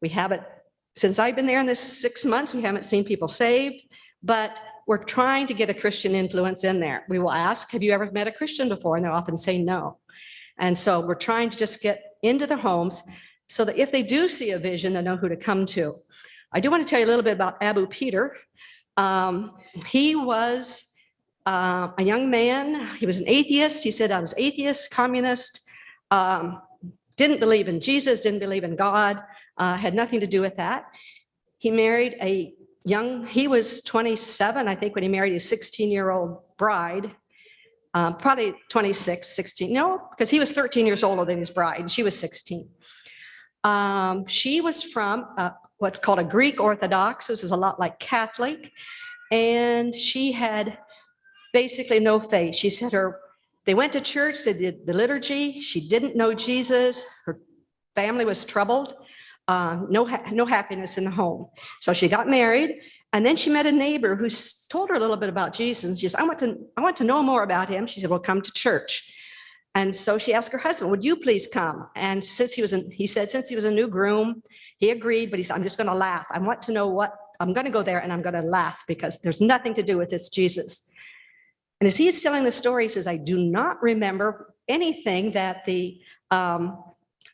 We haven't, since I've been there in this 6 months, we haven't seen people saved, but we're trying to get a Christian influence in there. We will ask, have you ever met a Christian before? And they'll often say no. And so we're trying to just get into the homes so that if they do see a vision, they know who to come to. I do want to tell you a little bit about Abu Peter. He was a young man. He was an atheist. He said, I was atheist, communist, didn't believe in Jesus, didn't believe in God, had nothing to do with that. He married he was 27, I think, when he married his 16-year-old bride, probably 26, 16, no, because he was 13 years older than his bride, and she was 16. She was from what's called a Greek Orthodox. This is a lot like Catholic, and she had basically no faith. She said they went to church, they did the liturgy, she didn't know Jesus, her family was troubled, no happiness in the home. So she got married, and then she met a neighbor who told her a little bit about Jesus. She said, I want to know more about him. She said, well, come to church. And so she asked her husband, would you please come? And since he was a new groom, he agreed, but he said, I'm just going to laugh. I want to know I'm going to go there and I'm going to laugh because there's nothing to do with this Jesus. And as he's telling the story, he says, I do not remember anything that the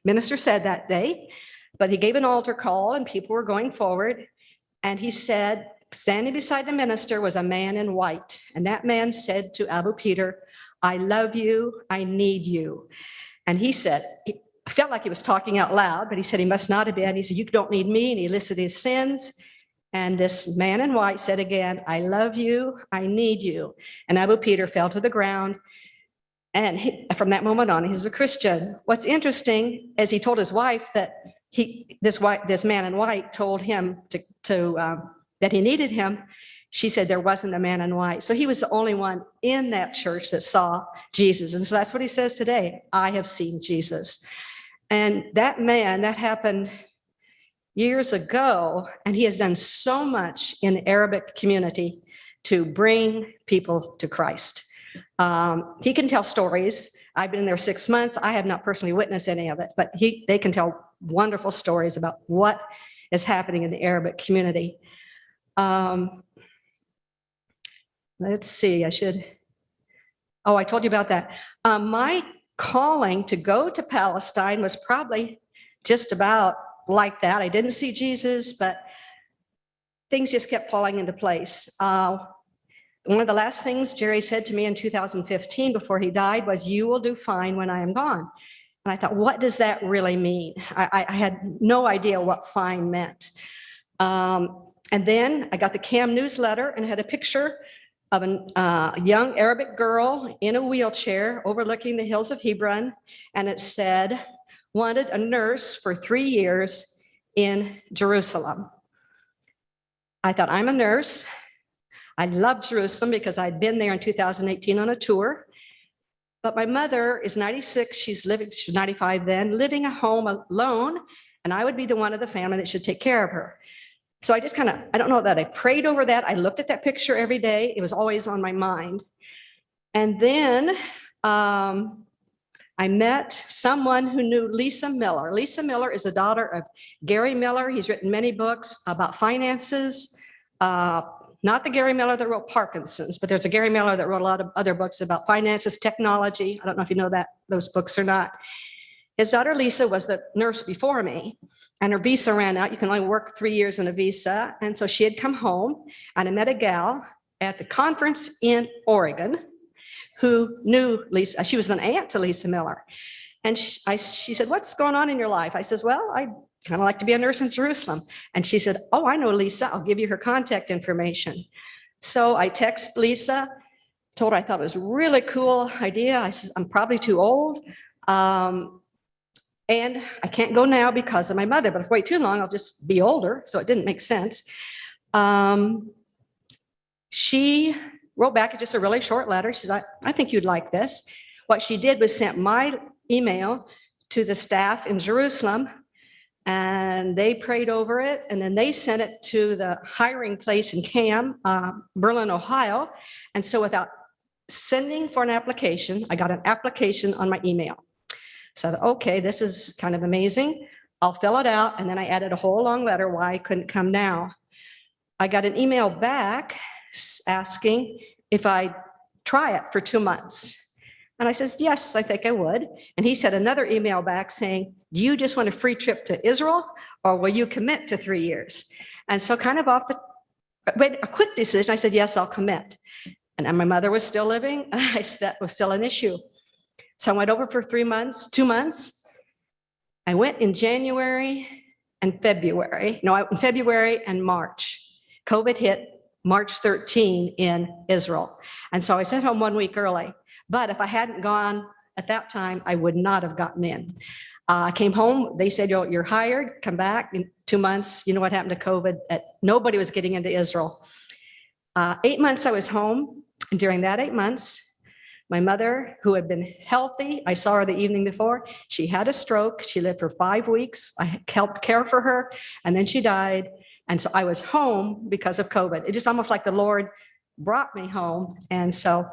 minister said that day, but he gave an altar call and people were going forward. And he said, standing beside the minister was a man in white. And that man said to Abu Peter, I love you, I need you. And he said, I felt like he was talking out loud, but he said he must not have been. He said, you don't need me. And he listed his sins. And this man in white said again, I love you, I need you. And Abu Peter fell to the ground. And from that moment on, he was a Christian. What's interesting is he told his wife that this man in white told him that he needed him. She said there wasn't a man in white. So he was the only one in that church that saw Jesus. And so that's what he says today. I have seen Jesus. And that happened years ago, and he has done so much in the Arabic community to bring people to Christ. He can tell stories. I've been in there 6 months. I have not personally witnessed any of it, but they can tell wonderful stories about what is happening in the Arabic community. Let's see, I told you about that. My calling to go to Palestine was probably just about like that. I didn't see Jesus, but things just kept falling into place. One of the last things Jerry said to me in 2015 before he died was, you will do fine when I am gone. And I thought, what does that really mean? I had no idea what fine meant. And then I got the CAM newsletter and had a picture of a young Arabic girl in a wheelchair overlooking the hills of Hebron. And it said, wanted a nurse for 3 years in Jerusalem. I thought, I'm a nurse. I love Jerusalem because I'd been there in 2018 on a tour. But my mother is 96. She's 95 then, living at home alone. And I would be the one of the family that should take care of her. So I just I don't know that I prayed over that. I looked at that picture every day. It was always on my mind. And then I met someone who knew Lisa Miller. Lisa Miller is the daughter of Gary Miller. He's written many books about finances. Not the Gary Miller that wrote Parkinson's, but there's a Gary Miller that wrote a lot of other books about finances, technology. I don't know if you know those books or not. His daughter Lisa was the nurse before me, and her visa ran out. You can only work 3 years in a visa. And so she had come home, and I met a gal at the conference in Oregon who knew Lisa. She was an aunt to Lisa Miller. And she said, what's going on in your life? I says, well, I kind of like to be a nurse in Jerusalem. And she said, oh, I know Lisa. I'll give you her contact information. So I texted Lisa, told her I thought it was a really cool idea. I said, I'm probably too old. And I can't go now because of my mother, but if I wait too long, I'll just be older. So it didn't make sense. She wrote back just a really short letter. She said, I think you'd like this. What she did was sent my email to the staff in Jerusalem, and they prayed over it. And then they sent it to the hiring place in CAM, Berlin, Ohio. And so without sending for an application, I got an application on my email. So, okay, this is kind of amazing. I'll fill it out. And then I added a whole long letter why I couldn't come now. I got an email back asking if I'd try it for 2 months. And I says, yes, I think I would. And he sent another email back saying, do you just want a free trip to Israel or will you commit to 3 years? And so kind of a quick decision, I said, yes, I'll commit. And my mother was still living. That was still an issue. So I went over for 2 months. I went in January and February. No, in February and March. COVID hit March 13 in Israel. And so I sent home 1 week early. But if I hadn't gone at that time, I would not have gotten in. I came home. They said, you're hired. Come back in 2 months. You know what happened to COVID? Nobody was getting into Israel. 8 months I was home. And during that 8 months, my mother, who had been healthy, I saw her the evening before, she had a stroke. She lived for 5 weeks. I helped care for her, and then she died. And so I was home because of COVID. It just almost like the Lord brought me home. And so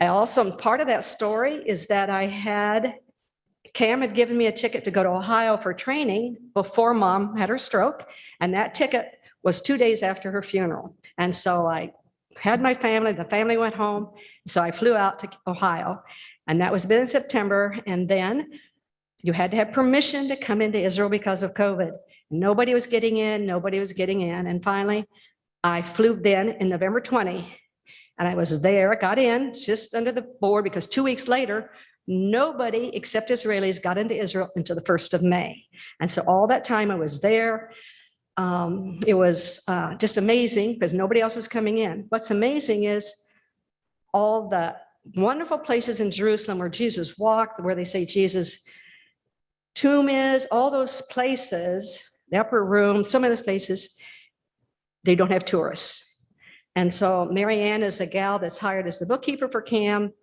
I also, part of that story is that Cam had given me a ticket to go to Ohio for training before Mom had her stroke. And that ticket was 2 days after her funeral. And so I had my family, the family went home. So I flew out to Ohio, and that was in September. And then you had to have permission to come into Israel because of COVID. Nobody was getting in. And finally, I flew then in November 20, and I was there, got in just under the board because 2 weeks later, nobody except Israelis got into Israel until the 1st of May. And so all that time I was there. It was just amazing because nobody else is coming in. What's amazing is all the wonderful places in Jerusalem where Jesus walked, where they say Jesus' tomb is, all those places, the upper room, some of those places, they don't have tourists. And so Marianne is a gal that's hired as the bookkeeper for Cam.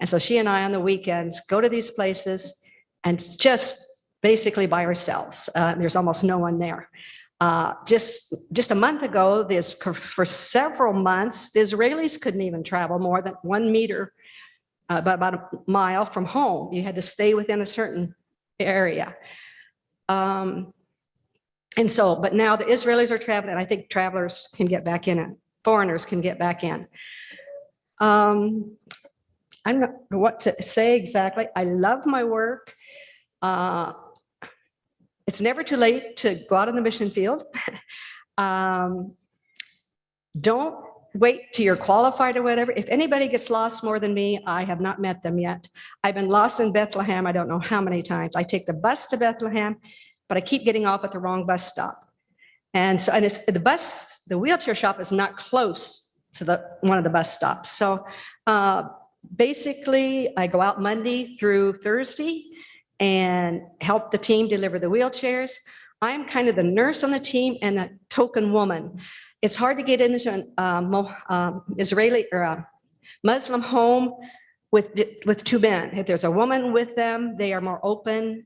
And so she and I on the weekends go to these places and just basically by ourselves. There's almost no one there. Just a month ago, for several months, the Israelis couldn't even travel more than 1 meter, about a mile from home. You had to stay within a certain area. But now the Israelis are traveling, and I think travelers can get back in it. Foreigners can get back in. I'm not sure what to say exactly. I love my work. It's never too late to go out on the mission field. Don't wait till you're qualified or whatever. If anybody gets lost more than me, I have not met them yet. I've been lost in Bethlehem, I don't know how many times. I take the bus to Bethlehem, but I keep getting off at the wrong bus stop. And so the wheelchair shop is not close to one of the bus stops. So basically, I go out Monday through Thursday and help the team deliver the wheelchairs. I'm kind of the nurse on the team and the token woman. It's hard to get into an Israeli or a Muslim home with 2 men. If there's a woman with them, they are more open.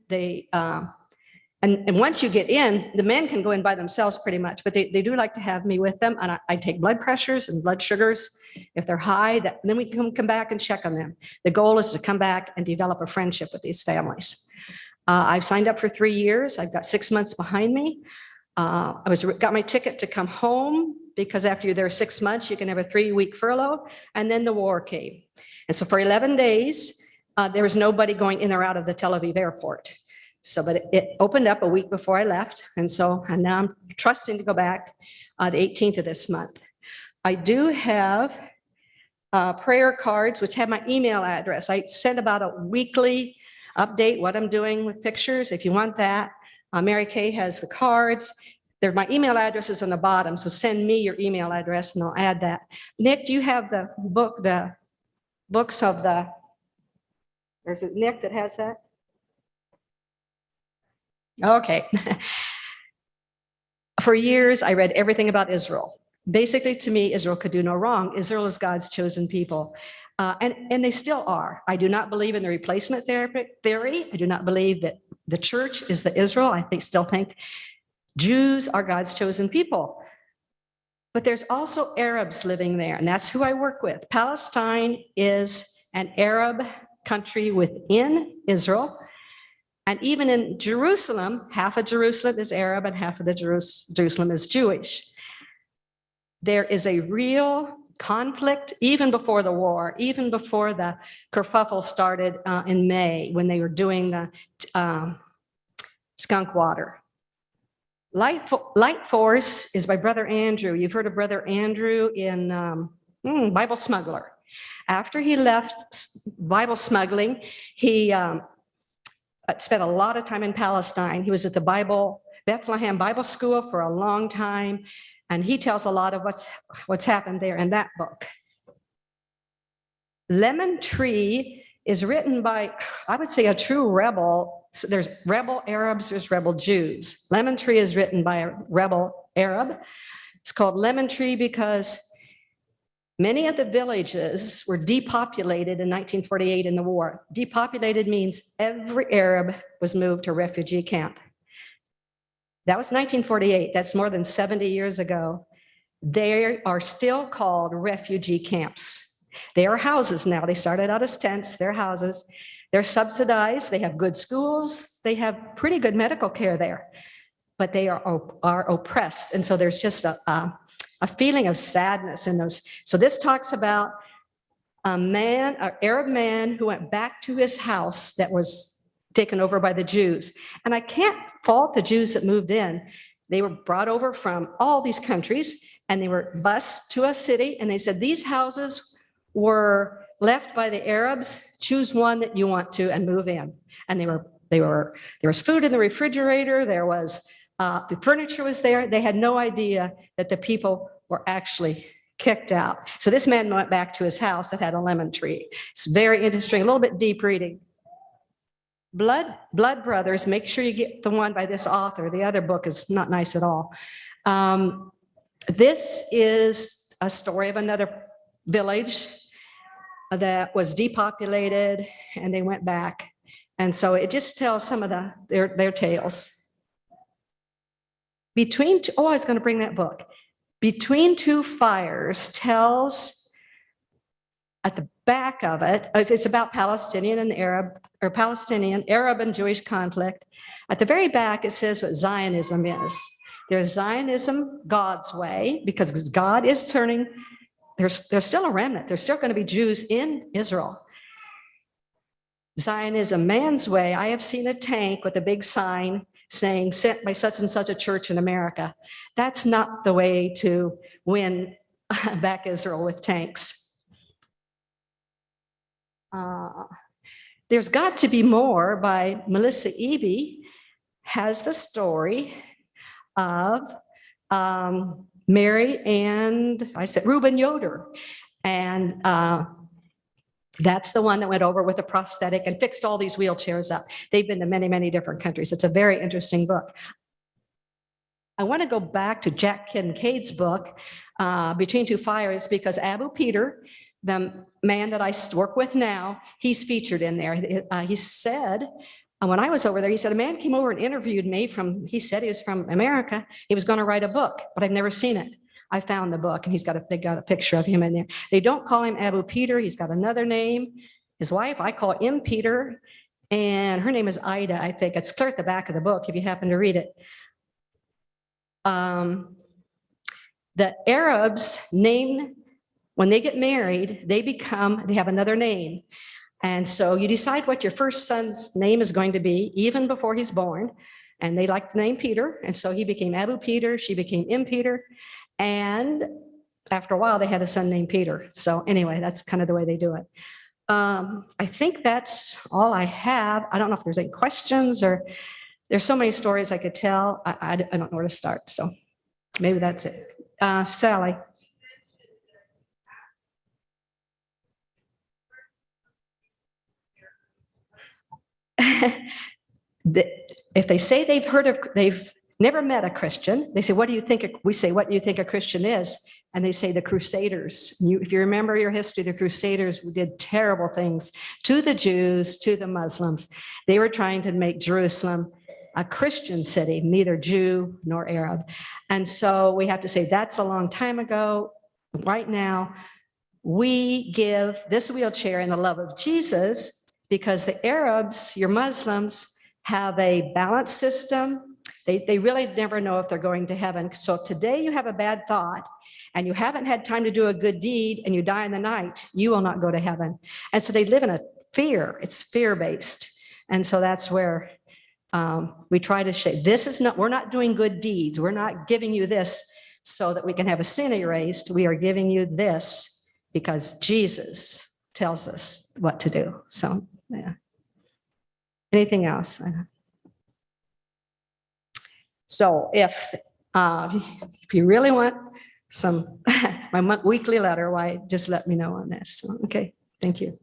And once you get in, the men can go in by themselves pretty much, but they do like to have me with them. And I take blood pressures and blood sugars. If they're high, then we can come back and check on them. The goal is to come back and develop a friendship with these families. I've signed up for 3 years. I've got 6 months behind me. Got my ticket to come home because after you're there 6 months, you can have a 3-week furlough. And then the war came. And so for 11 days, there was nobody going in or out of the Tel Aviv airport. So, but it opened up a week before I left. And now I'm trusting to go back the 18th of this month. I do have prayer cards, which have my email address. I send about a weekly update, what I'm doing with pictures. If you want that, Mary Kay has the cards. My email address is on the bottom. So send me your email address and I'll add that. Nick, do you have the books of there's a Nick that has that? Okay. For years, I read everything about Israel. Basically, to me, Israel could do no wrong. Israel is God's chosen people. And they still are. I do not believe in the replacement theory. I do not believe that the church is the Israel. I still think Jews are God's chosen people. But there's also Arabs living there, and that's who I work with. Palestine is an Arab country within Israel. And even in Jerusalem, half of Jerusalem is Arab and half of the Jerusalem is Jewish. There is a real conflict even before the war, even before the kerfuffle started in May when they were doing the skunk water. Light Force is by Brother Andrew. You've heard of Brother Andrew in Bible Smuggler. After he left Bible smuggling, he spent a lot of time in Palestine. He was at the Bethlehem Bible School for a long time, and he tells a lot of what's happened there in that book. Lemon Tree is written by, I would say, a true rebel. So there's rebel Arabs, there's rebel Jews. Lemon Tree is written by a rebel Arab. It's called Lemon Tree because many of the villages were depopulated in 1948 in the war. Depopulated means every Arab was moved to a refugee camp. That was 1948. That's more than 70 years ago. They are still called refugee camps. They are houses now. They started out as tents. They're houses. They're subsidized. They have good schools. They have pretty good medical care there, but they are oppressed. And so there's just a feeling of sadness in those. So this talks about an Arab man who went back to his house that was taken over by the Jews. And I can't fault the Jews that moved in. They were brought over from all these countries and they were bused to a city. And they said, these houses were left by the Arabs. Choose one that you want to and move in. And there was food in the refrigerator. There was, the furniture was there. They had no idea that the people were actually kicked out. So this man went back to his house that had a lemon tree. It's very interesting, a little bit deep reading. Blood Brothers, make sure you get the one by this author. The other book is not nice at all. This is a story of another village that was depopulated and they went back. And so it just tells some of their tales. I was going to bring that book. Between Two Fires tells, at the back of it, it's about Palestinian and Arab, or Palestinian, Arab and Jewish conflict. At the very back, it says what Zionism is. There's Zionism God's way, because God is turning, there's still a remnant. There's still going to be Jews in Israel. Zionism man's way. I have seen a tank with a big sign saying, sent by such and such a church in America. That's not the way to win back Israel with tanks. There's Got to Be More by Melissa Eby, has the story of Mary and Reuben Yoder. And that's the one that went over with a prosthetic and fixed all these wheelchairs up. They've been to many, many different countries. It's a very interesting book. I want to go back to Jack Kincaid's book, Between Two Fires, because Abu Peter, the man that I work with now, he's featured in there. He said, when I was over there, he said, a man came over and interviewed me he said he was from America. He was going to write a book, but I've never seen it. I found the book and they got a picture of him in there. They don't call him Abu Peter. He's got another name. His wife, I call him Peter, and her name is Ida, I think. It's clear at the back of the book if you happen to read it. The Arabs name, when they get married, they have another name. And so you decide what your first son's name is going to be, even before he's born. And they liked the name Peter. And so he became Abu Peter. She became Peter. And after a while, they had a son named Peter. So anyway, that's kind of the way they do it. I think that's all I have. I don't know if there's any questions, or there's so many stories I could tell. I don't know where to start. So maybe that's it. Sally. If they say they've never met a Christian, they say, what do you think? We say, what do you think a Christian is? And they say the Crusaders. If you remember your history, the Crusaders did terrible things to the Jews, to the Muslims. They were trying to make Jerusalem a Christian city, neither Jew nor Arab. And so we have to say that's a long time ago. Right now, we give this wheelchair in the love of Jesus, because the Arabs, your Muslims, have a balanced system. They really never know if they're going to heaven. So if today you have a bad thought and you haven't had time to do a good deed and you die in the night, you will not go to heaven. And so they live in a fear. It's fear-based. And so that's where we try to say, we're not doing good deeds. We're not giving you this so that we can have a sin erased. We are giving you this because Jesus tells us what to do. So, yeah. Anything else? So if you really want my weekly letter, why just let me know on this. So, okay, thank you.